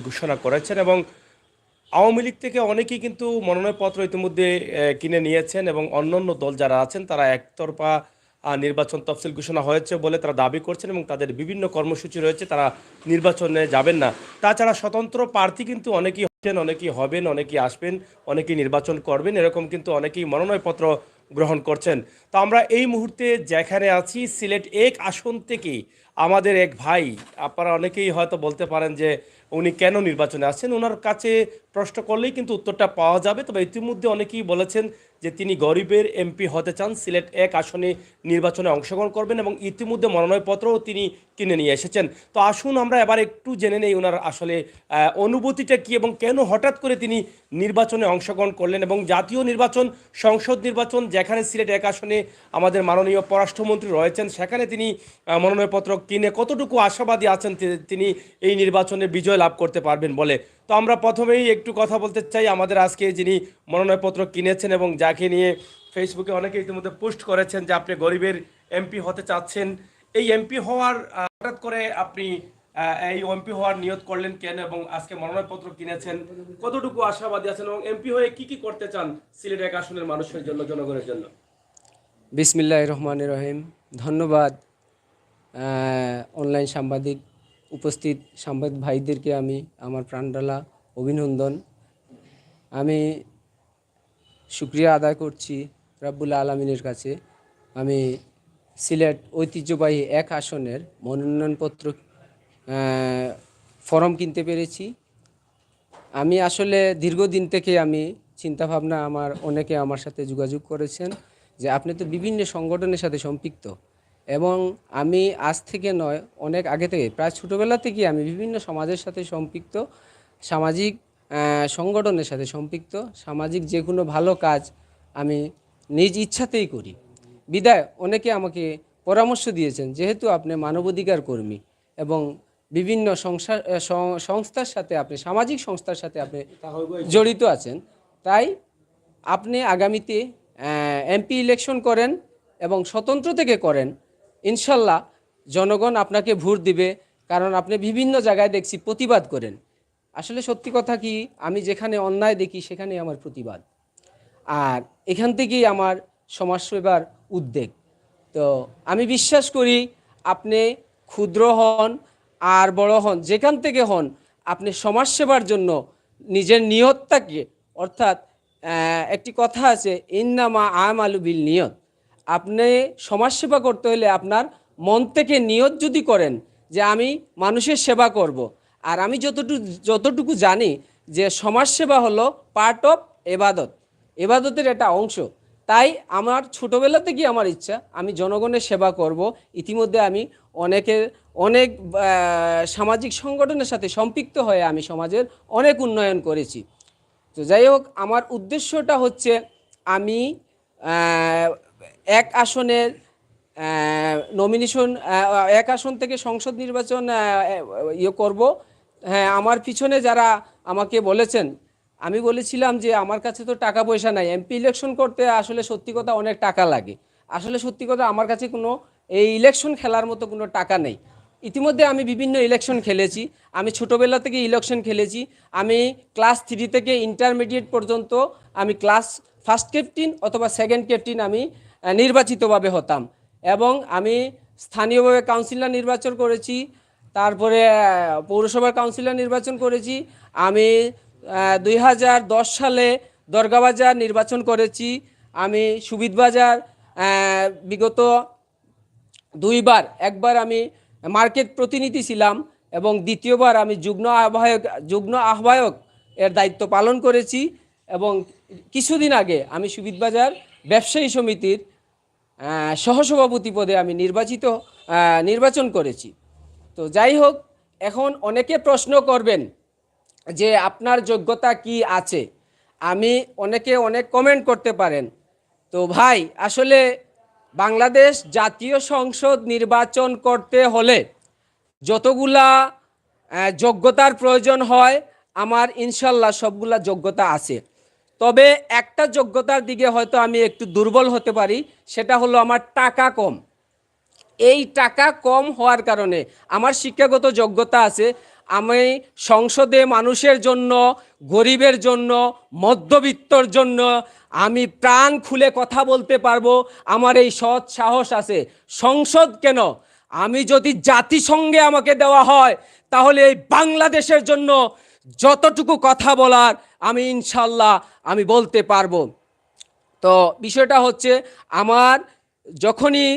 ঘোষণা করেছেন এবং আওয়ামী লীগ থেকে অনেকেই কিন্তু মনোনয়নপত্র ইতিমধ্যে কিনে নিয়েছেন এবং অন্যান্য দল যারা আছেন তারা একতরফা নির্বাচন তফসিল ঘোষণা হয়েছে বলে তারা দাবি করছেন এবং তাদের বিভিন্ন কর্মসূচি রয়েছে, তারা নির্বাচনে যাবেন না। তাছাড়া স্বতন্ত্র প্রার্থী কিন্তু অনেকেই হচ্ছেন, অনেকেই হবেন, অনেকেই আসবেন, অনেকেই নির্বাচন করবেন, এরকম কিন্তু অনেকেই মনোনয়নপত্র গ্রহণ করছেন। তো আমরা এই মুহূর্তে যেখানে আছি সিলেট 1 আসন থেকে আমাদের এক ভাই, আপনারা অনেকেই হয়তো বলতে পারেন যে উনি কেন নির্বাচনে আসছেন, ওনার কাছে প্রশ্ন করলেই কিন্তু উত্তরটা পাওয়া যাবে। তবে ইতিমধ্যে অনেকেই বলেছেন যে তিনি গরিবের এমপি হতে চান, সিলেট 1 আসনে নির্বাচনে অংশগ্রহণ করবেন এবং ইতিমধ্যে মনোনয়নপত্রও তিনি কিনে নিয়ে এসেছেন। তো আসুন আমরা এবার একটু জেনে নেই ওনার আসলে অনুভূতিটা কি এবং কেন হঠাৎ করে তিনি নির্বাচনে অংশগ্রহণ করলেন এবং জাতীয় নির্বাচন, সংসদ নির্বাচন যেখানে সিলেট 1 আসনে আমাদের মাননীয় পররাষ্ট্রমন্ত্রী রয়েছেন, সেখানে তিনি মনোনয়নপত্র কিনে কতটুকু আশাবাদী আছেন তিনি এই নির্বাচনে বিজয় লাভ করতে পারবেন বলে। তো আমরা প্রথমেই একটু কথা বলতে চাই আমাদের আজকে যিনি মনোনয়নপত্র কিনেছেন এবং যাকে নিয়ে ফেসবুকে অনেকে ইতিমধ্যে পোস্ট করেছেন যে আপনি গরিবের এমপি হতে চাচ্ছেন। এই এমপি হওয়ার হঠাৎ করে আপনি এই এমপি হওয়ার নিয়ত করলেন কেন এবং আজকে মনোনয়নপত্র কিনেছেন, কতটুকু আশাবাদী আছেন এবং এমপি হয়ে কি কি করতে চান সিলেট 1 আসনের মানুষের জন্য, জনগণের জন্য? বিসমিল্লাহির রহমানির রহিম। ধন্যবাদ অনলাইন সাংবাদিক উপস্থিত সাংবাদিক ভাইদেরকে আমি আমার প্রাণডালা অভিনন্দন। আমি শুকরিয়া আদায় করছি রাব্বুল আলামিনের কাছে। আমি সিলেট ঐতিহ্যবাহী 1 আসনের মনোনয়নপত্র ফর্ম কিনতে পেরেছি। আমি আসলে দীর্ঘদিন থেকে আমি চিন্তাভাবনা, অনেকে আমার সাথে যোগাযোগ করেছেন যে আপনি তো বিভিন্ন সংগঠনের সাথে সম্পৃক্ত, এবং আমি আজ থেকে নয়, অনেক আগে থেকে, প্রায় ছোটোবেলা থেকে আমি বিভিন্ন সমাজের সাথে সম্পৃক্ত, সামাজিক সংগঠনের সাথে সম্পৃক্ত। সামাজিক যে কোনো ভালো কাজ আমি নিজ ইচ্ছাতেই করি। বিদায় অনেকে আমাকে পরামর্শ দিয়েছেন, যেহেতু আপনি মানবাধিকার কর্মী এবং বিভিন্ন সংস্থার সাথে, আপনি সামাজিক সংস্থার সাথে আপনি জড়িত আছেন, তাই আপনি আগামীতে এমপি ইলেকশন করেন এবং স্বতন্ত্র থেকে করেন, ইনশাল্লাহ জনগণ আপনাকে ভোট দিবে। কারণ আপনি বিভিন্ন জায়গায় দেখছি প্রতিবাদ করেন। আসলে সত্যি কথা কি, আমি যেখানে অন্যায় দেখি সেখানে আমার প্রতিবাদ, আর এখান থেকেই আমার সমাজসেবার উদ্বেগ। তো আমি বিশ্বাস করি আপনি ক্ষুদ্র হন আর বড় হন, যেখান থেকে হন, আপনি সমাজসেবার জন্য নিজের নিয়তটাকে, অর্থাৎ একটি কথা আছে, ইন্নামা আমালু বিল নিয়ত। আপনি সমাজসেবা করতে হলে আপনার মন থেকে নিয়ত যদি করেন যে আমি মানুষের সেবা করব, আর আমি যতটুকু জানি যে সমাজসেবা হলো পার্ট অফ এবাদত, এবাদতের একটা অংশ। তাই আমার ছোটোবেলা থেকেই আমার ইচ্ছা আমি জনগণের সেবা করব। ইতিমধ্যে আমি অনেক সামাজিক সংগঠনের সাথে সম্পৃক্ত হয়ে আমি সমাজের অনেক উন্নয়ন করেছি। তো যাই হোক, আমার উদ্দেশ্যটা হচ্ছে আমি 1 আসনের নমিনেশন, 1 আসন থেকে সংসদ নির্বাচন করব। হ্যাঁ, আমার পিছনে যারা আমাকে বলেছেন, আমি বলেছিলাম যে আমার কাছে তো টাকা পয়সা নাই, এমপি ইলেকশন করতে আসলে সত্যি কথা অনেক টাকা লাগে। আসলে সত্যি কথা আমার কাছে কোনো এই ইলেকশন খেলার মতো কোনো টাকা নেই। ইতিমধ্যে আমি বিভিন্ন ইলেকশন খেলেছি, আমি ছোটোবেলা থেকে ইলেকশন খেলেছি। আমি ক্লাস 3 থেকে ইন্টারমিডিয়েট পর্যন্ত আমি ক্লাস ফার্স্ট ক্যাপ্টেন অথবা সেকেন্ড ক্যাপ্টেন আমি নির্বাচিতভাবে হতাম, এবং আমি স্থানীয়ভাবে কাউন্সিলর নির্বাচন করেছি, তারপরে পৌরসভার কাউন্সিলর নির্বাচন করেছি। আমি 2010 সালে দরগাবাজার নির্বাচন করেছি। আমি সুবিধবাজার বিগত 2বার, একবার আমি মার্কেট প্রতিনিধি ছিলাম এবং দ্বিতীয়বার আমি যুগ্ম আহ্বায়ক এর দায়িত্ব পালন করেছি, এবং কিছুদিন আগে আমি সুবিধবাজার ব্যবসায়ী সমিতির সহসভাপতি পদে আমি নির্বাচন করেছি। তো যাই হোক, এখন অনেকে প্রশ্ন করবেন যে আপনার যোগ্যতা কি আছে, অনেকে অনেক কমেন্ট করতে পারেন। তো ভাই, আসলে বাংলাদেশ জাতীয় সংসদ নির্বাচন করতে হলে যতগুলা যোগ্যতার প্রয়োজন হয়, আমার ইনশাল্লাহ সবগুলা যোগ্যতা আছে। তবে একটা যোগ্যতার দিকে হয়তো আমি একটু দুর্বল হতে পারি, সেটা হলো আমার টাকা কম। এই টাকা কম হওয়ার কারণে, আমার শিক্ষাগত যোগ্যতা আছে, আমি সংসদে মানুষের জন্য, গরিবের জন্য, মধ্যবিত্তর জন্য আমি প্রাণ খুলে কথা বলতে পারবো। আমার এই সৎ সাহস আছে। সংসদ কেন, আমি যদি জাতিসংঘে আমাকে দেওয়া হয় তাহলে এই বাংলাদেশের জন্য যতটুকু কথা বলার আমি ইনশাল্লাহ আমি বলতে পারবো। তো বিষয়টা হচ্ছে, আমার যখনই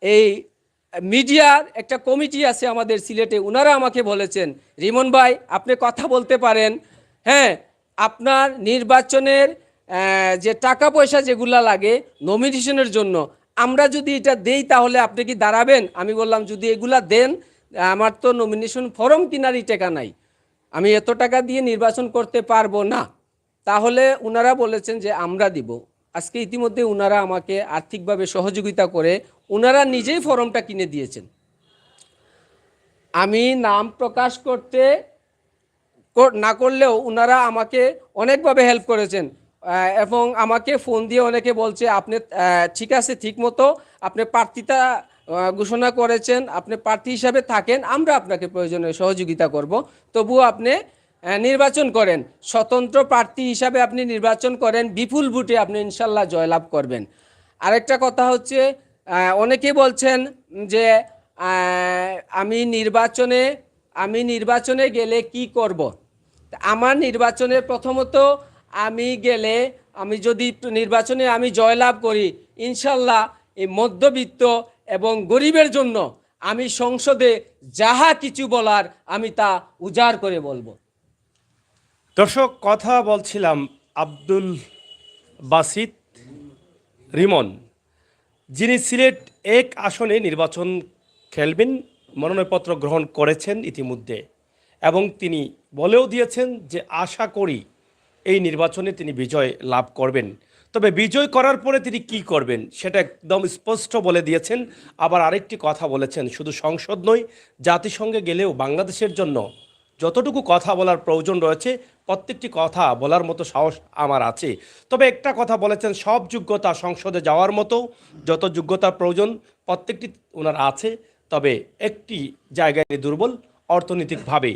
এই মিডিয়ার একটা কমিটি আছে আমাদের সিলেটে, ওনারা আমাকে বলেছেন, রিমন ভাই আপনি কথা বলতে পারেন, হ্যাঁ আপনার নির্বাচনের যে টাকা পয়সা যেগুলা লাগে নমিনেশনের জন্য, আমরা যদি এটা দেই তাহলে আপনি কি দাঁড়াবেন? আমি বললাম যদি এগুলা দেন, আমার তো নমিনেশন ফর্ম কেনারই টাকা নাই, আমি এত টাকা দিয়ে নির্বাচন করতে পারবো না। তাহলে ওনারা বলেছেন যে আমরা দিব। আজকে ইতিমধ্যে ওনারা আমাকে আর্থিকভাবে সহযোগিতা করে ওনারা নিজেই ফর্মটা কিনে দিয়েছেন। আমি নাম প্রকাশ করতে না করলেও ওনারা আমাকে অনেকভাবে হেল্প করেছেন, এবং আমাকে ফোন দিয়ে অনেকে বলছে আপনি ঠিক আছে, ঠিক মতো আপনি প্রার্থিতা ঘোষণা করেছেন, আপনি প্রার্থী হিসাবে থাকেন, আমরা আপনাকে প্রয়োজনে সহযোগিতা করব, তবুও আপনি নির্বাচন করেন, স্বতন্ত্র প্রার্থী হিসাবে আপনি নির্বাচন করেন, বিপুল ভোটে আপনি ইনশাল্লাহ জয়লাভ করবেন। আরেকটা কথা হচ্ছে, অনেকে বলছেন যে আমি নির্বাচনে গেলে কি করব। আমার নির্বাচনে প্রথমত আমি গেলে, আমি যদি নির্বাচনে আমি জয়লাভ করি, ইনশাল্লাহ এই মধ্যবিত্ত এবং গরিবের জন্য আমি সংসদে যাহা কিছু বলার আমি তা উজাড় করে বলবো। দর্শক, কথা বলছিলাম আব্দুল বাসিত রিমন, যিনি সিলেট 1 আসনে নির্বাচন খেলবেন, মনোনয়নপত্র গ্রহণ করেছেন ইতিমধ্যে, এবং তিনি বলেও দিয়েছেন যে আশা করি এই নির্বাচনে তিনি বিজয় লাভ করবেন। তবে বিজয় করার পরে তিনি কি করবেন সেটা একদম স্পষ্ট বলে দিয়েছেন। আবার আরেকটি কথা বলেছেন, শুধু সংসদ নয়, জাতিসংঘে গেলেও বাংলাদেশের জন্য যতটুকু কথা বলার প্রয়োজন রয়েছে প্রত্যেকটি কথা বলার মতো সাহস আমার আছে। তবে একটা কথা বলেছেন, সব যোগ্যতা সংসদে যাওয়ার মতো যত যোগ্যতার প্রয়োজন প্রত্যেকটি ওনার আছে, তবে একটি জায়গায় দুর্বল, অর্থনৈতিকভাবে।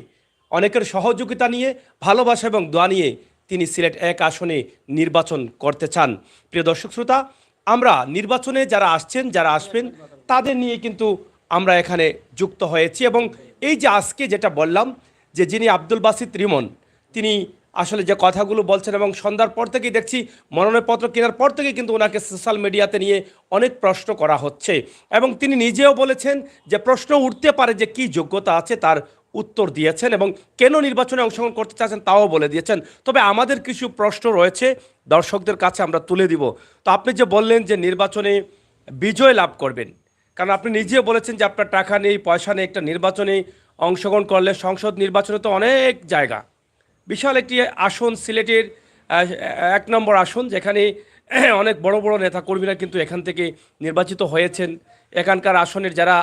অনেকের সহযোগিতা নিয়ে, ভালোবাসা এবং দোয়া নিয়ে তিনি সিলেট 1 আসনে নির্বাচন করতে চান। প্রিয় দর্শক শ্রোতা, আমরা নির্বাচনে যারা আসছেন, যারা আসবেন, তাদের নিয়ে কিন্তু আমরা এখানে যুক্ত হয়েছি। এবং এই যে আজকে যেটা বললাম, যে যিনি আব্দুল বাসিত রিমন, তিনি আসলে যে কথাগুলো বলছেন, এবং সন্ধ্যার পর থেকেই দেখছি, মনোনয়নপত্র কেনার পর থেকেই কিন্তু ওনাকে সোশ্যাল মিডিয়াতে নিয়ে অনেক প্রশ্ন করা হচ্ছে, এবং তিনি নিজেও বলেছেন যে প্রশ্ন উঠতে পারে যে কি যোগ্যতা আছে, তার উত্তর দিয়েছেন, এবং কেন নির্বাচনে অংশগ্রহণ করতে চাচ্ছেন তাও বলে দিয়েছেন। তবে আমাদের কিছু প্রশ্ন রয়েছে, দর্শকদের কাছে আমরা তুলে দিব। তো আপনি যে বললেন যে নির্বাচনে বিজয় লাভ করবেন, কারণ আপনি নিজেও বলেছেন যে আপনার টাকা নেই, পয়সা নেই, একটা নির্বাচনে অংশগ্রহণ করলে, সংসদ নির্বাচনে তো অনেক জায়গা, বিশাল একটি আসন সিলেটের 1 নম্বর আসন, যেখানে অনেক বড় বড় নেতাকর্মীরা কিন্তু এখান থেকে নির্বাচিত হয়েছেন। এখানকার আসনের যারা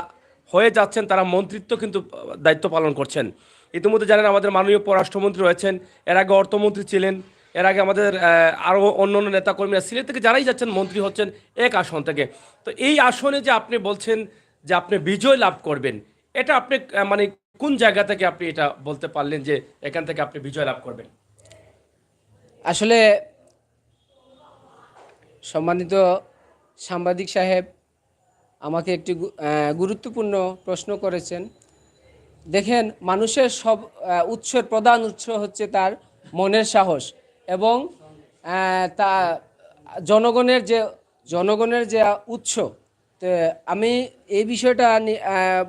হয়ে যাচ্ছেন তারা মন্ত্রিত্ব কিন্তু দায়িত্ব পালন করছেন। ইতিমধ্যে জানেন আমাদের মাননীয় পররাষ্ট্রমন্ত্রী রয়েছেন, এর আগে অর্থমন্ত্রী ছিলেন, এর আগে আমাদের আরও অন্য অন্য নেতাকর্মীরা সিলেট থেকে যারাই যাচ্ছেন মন্ত্রী হচ্ছেন 1 আসন থেকে। তো এই আসনে যে আপনি বলছেন যে আপনি বিজয় লাভ করবেন, এটা আপনি মানে কোন জায়গা থেকে আপনি এটা বলতে পারলেন যে এখান থেকে আপনি বিজয় লাভ করবেন? আসলে সম্মানিত সাংবাদিক সাহেব আমাকে একটি গুরুত্বপূর্ণ প্রশ্ন করেছেন। দেখেন, মানুষের সব উৎসের প্রধান উৎস হচ্ছে তার মনের সাহস, এবং তা জনগণের যে উৎস। তো আমি এই বিষয়টা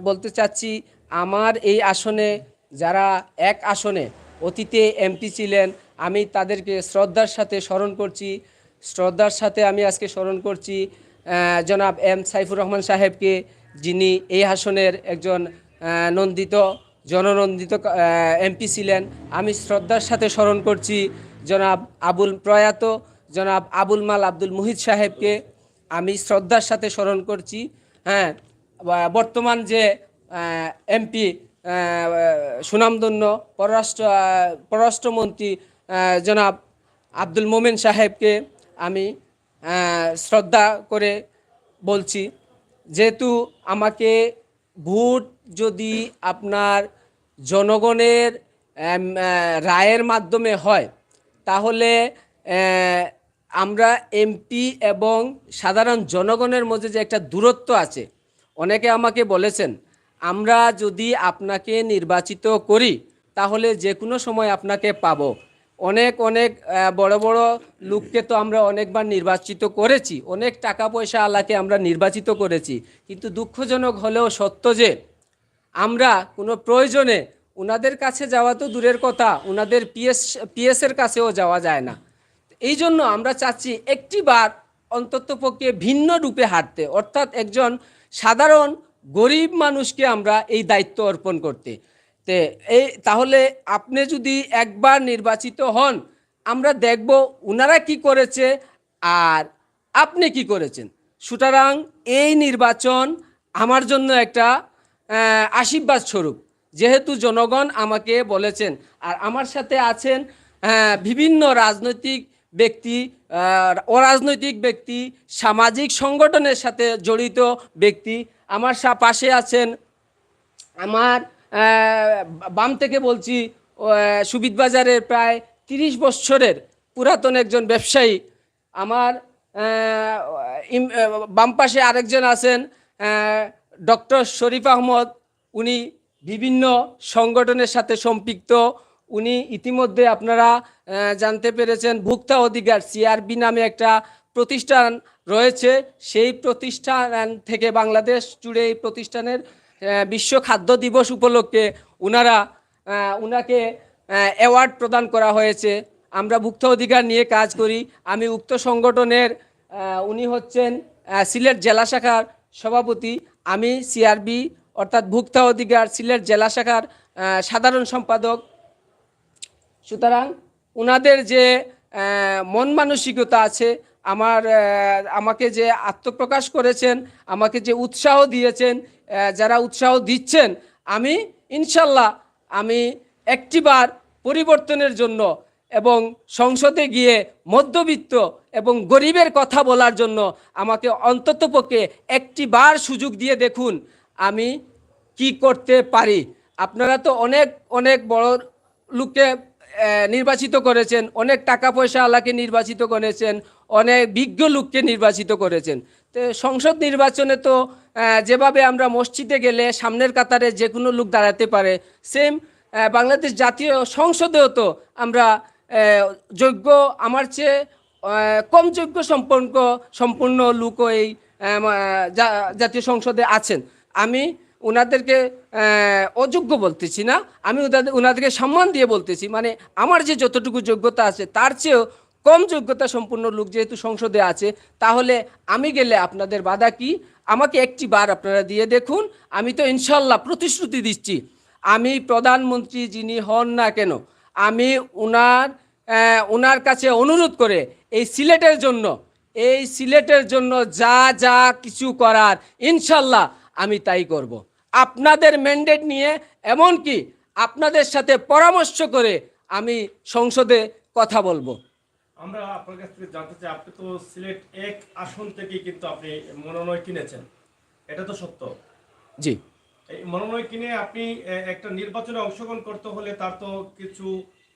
বলতে চাচ্ছি, আমার এই আসনে যারা 1 আসনে অতীতে এমপি ছিলেন, আমি তাদেরকে শ্রদ্ধার সাথে আমি আজকে স্মরণ করছি জনাব এম সাইফুর রহমান সাহেবকে, যিনি এই আসনের একজন জননন্দিত এমপি ছিলেন। আমি শ্রদ্ধার সাথে স্মরণ করছি প্রয়াত জনাব আবুল মাল আব্দুল মুহিত সাহেবকে, আমি শ্রদ্ধার সাথে স্মরণ করছি। হ্যাঁ, বর্তমান যে এমপি, সুনামধন্য পররাষ্ট্রমন্ত্রী জনাব আব্দুল মোমেন সাহেবকে আমি শ্রদ্ধা করে বলছি, যেহেতু আমাকে ভোট যদি আপনার জনগণের রায়ের মাধ্যমে হয়, তাহলে আমরা এমপি এবং সাধারণ জনগণের মধ্যে যে একটা দূরত্ব আছে, অনেকে আমাকে বলেছেন আমরা যদি আপনাকে নির্বাচিত করি তাহলে যে কোনো সময় আপনাকে পাবো। অনেক অনেক বড় বড় লোককে তো আমরা অনেকবার নির্বাচিত করেছি, অনেক টাকা পয়সা আলাকে আমরা নির্বাচিত করেছি, কিন্তু দুঃখজনক হলেও সত্য যে আমরা কোনো প্রয়োজনে ওনাদের কাছে যাওয়া তো দূরের কথা, ওনাদের পিএসের কাছেও যাওয়া যায় না। এই জন্য আমরা চাচ্ছি একটিবার অন্ততপক্ষে ভিন্ন রূপে হাঁটতে, অর্থাৎ একজন সাধারণ গরিব মানুষকে আমরা এই দায়িত্ব অর্পণ করতে। তাহলে আপনি যদি একবার নির্বাচিত হন, আমরা দেখব ওনারা কি করেছে আর আপনি কি করেছেন। সুতরাং এই নির্বাচন আমার জন্য একটা আশীর্বাদ স্বরূপ, যেহেতু জনগণ আমাকে বলেছেন, আর আমার সাথে আছেন বিভিন্ন রাজনৈতিক ব্যক্তি, অরাজনৈতিক ব্যক্তি, সামাজিক সংগঠনের সাথে জড়িত ব্যক্তি। আমার পাশে আছেন আমার বাম থেকে বলছি সুবিধ বাজারের প্রায় 30 বছরের পুরাতন একজন ব্যবসায়ী। আমার বাম পাশে আরেকজন আছেন ডক্টর শরীফ আহমদ, উনি বিভিন্ন সংগঠনের সাথে সম্পৃক্ত। উনি ইতিমধ্যে আপনারা জানতে পেরেছেন ভোক্তা অধিকার সিআরবি নামে একটা প্রতিষ্ঠান রয়েছে, সেই প্রতিষ্ঠান থেকে বাংলাদেশ জুড়ে এই প্রতিষ্ঠানের বিশ্ব খাদ্য দিবস উপলক্ষে উনাকে অ্যাওয়ার্ড প্রদান করা হয়েছে। আমরা ভোক্তা অধিকার নিয়ে কাজ করি। আমি উক্ত সংগঠনের উনি হচ্ছেন সিলেট জেলা শাখার সভাপতি, আমি সিআরবি অর্থাৎ ভোক্তা অধিকার সিলেট জেলা শাখার সাধারণ সম্পাদক। সুতরাং ওনাদের যে মন মানসিকতা আছে, আমাকে যে আত্মপ্রকাশ করেছেন, আমাকে যে উৎসাহ দিয়েছেন, যারা উৎসাহ দিচ্ছেন, আমি ইনশাল্লাহ আমি একটিবার পরিবর্তনের জন্য এবং সংসদে গিয়ে মধ্যবিত্ত এবং গরিবের কথা বলার জন্য আমাকে অন্ততপক্ষে একটিবার সুযোগ দিয়ে দেখুন আমি কি করতে পারি। আপনারা তো অনেক অনেক বড় লোককে নির্বাচিত করেছেন, অনেক টাকা পয়সা আলাকে নির্বাচিত করেছেন, অনেক বিজ্ঞ লোককে নির্বাচিত করেছেন। তো সংসদ নির্বাচনে তো যেভাবে আমরা মসজিদে গেলে সামনের কাতারে যে কোনো লোক দাঁড়াতে পারে, সেম বাংলাদেশ জাতীয় সংসদেও তো আমরা যোগ্য, আমার চেয়ে কম যোগ্য সম্পূর্ণ লোকও এই জাতীয় সংসদে আছেন। আমি ওনাদেরকে অযোগ্য বলতেছি না, আমি ওনাদেরকে সম্মান দিয়ে বলতেছি, মানে আমার যে যতটুকু যোগ্যতা আছে তার চেয়েও কম যোগ্যতা সম্পূর্ণ লোক যেহেতু সংসদে আছে, তাহলে আমি গেলে আপনাদের বাধা কি? আমাকে একটি বার আপনারা দিয়ে দেখুন। আমি তো ইনশাল্লাহ প্রতিশ্রুতি দিচ্ছি, আমি প্রধানমন্ত্রী যিনি হন না কেন, আমি ওনার কাছে অনুরোধ করে এই সিলেটের জন্য যা যা কিছু করার ইনশাল্লাহ আমি তাই করব। আপনাদের ম্যান্ডেট নিয়ে, এমনকি আপনাদের সাথে পরামর্শ করে আমি সংসদে কথা বলবো। আমরা আপনার কাছ থেকে জানতে চাই, আপনি তো সিলেট 1 আসন থেকে কিন্তু আপনি মনোনয়ন কিনেছেন, এটা তো সত্য? জি। এই মনোনয়ন কিনে আপনি একটা নির্বাচনে অংশগ্রহণ করতে হলে তার তো কিছু